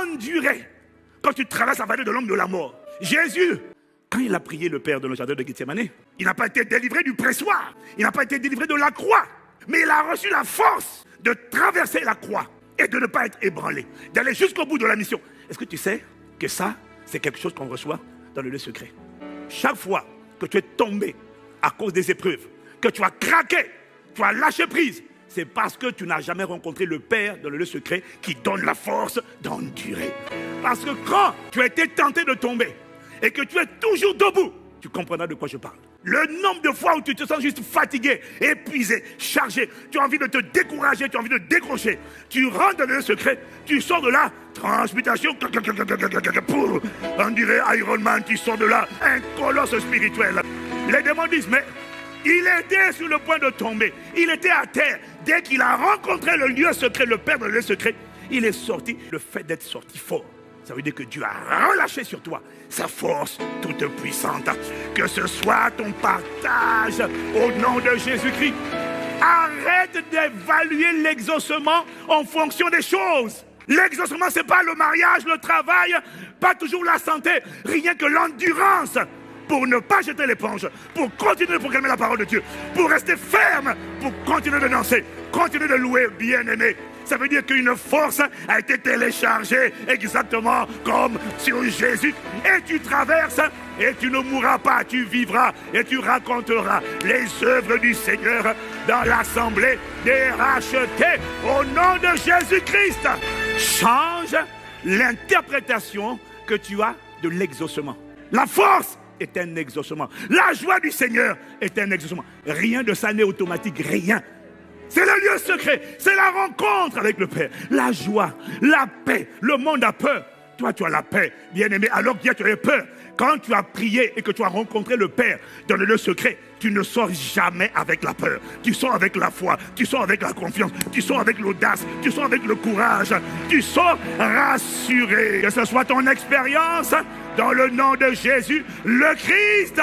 endurer quand tu traverses la vallée de l'ombre de la mort. Jésus, quand il a prié le Père dans le jardin de Gethsémani, il n'a pas été délivré du pressoir, il n'a pas été délivré de la croix, mais il a reçu la force de traverser la croix et de ne pas être ébranlé, d'aller jusqu'au bout de la mission. Est-ce que tu sais que ça, c'est quelque chose qu'on reçoit dans le lieu secret? Chaque fois que tu es tombé à cause des épreuves, que tu as craqué, tu as lâché prise, c'est parce que tu n'as jamais rencontré le Père dans le lieu secret qui donne la force d'endurer. Parce que quand tu as été tenté de tomber et que tu es toujours debout, tu comprendras de quoi je parle. Le nombre de fois où tu te sens juste fatigué, épuisé, chargé, tu as envie de te décourager, tu as envie de décrocher. Tu rentres dans le secret, tu sors de là, transmutation, pour endurer Iron Man, tu sors de là, un colosse spirituel. Les démons disent, mais il était sur le point de tomber, il était à terre. Dès qu'il a rencontré le lieu secret, le Père dans le lieu secret, il est sorti. Le fait d'être sorti fort, ça veut dire que Dieu a relâché sur toi sa force toute puissante. Que ce soit ton partage au nom de Jésus-Christ. Arrête d'évaluer l'exaucement en fonction des choses. L'exaucement, ce n'est pas le mariage, le travail, pas toujours la santé, rien que l'endurance pour ne pas jeter l'éponge, pour continuer de proclamer la parole de Dieu, pour rester ferme, pour continuer de danser, continuer de louer, bien-aimé. Ça veut dire qu'une force a été téléchargée exactement comme sur Jésus. Et tu traverses et tu ne mourras pas, tu vivras et tu raconteras les œuvres du Seigneur dans l'assemblée des rachetés au nom de Jésus-Christ. Change l'interprétation que tu as de l'exaucement. La force est un exaucement. La joie du Seigneur est un exaucement. Rien de ça n'est automatique, rien. C'est le lieu secret, c'est la rencontre avec le Père. La joie, la paix. Le monde a peur. Toi, tu as la paix, bien-aimé. Alors que tu as peur. Quand tu as prié et que tu as rencontré le Père dans le lieu secret, tu ne sors jamais avec la peur. Tu sors avec la foi, tu sors avec la confiance, tu sors avec l'audace, tu sors avec le courage. Tu sors rassuré. Que ce soit ton expérience, dans le nom de Jésus, le Christ.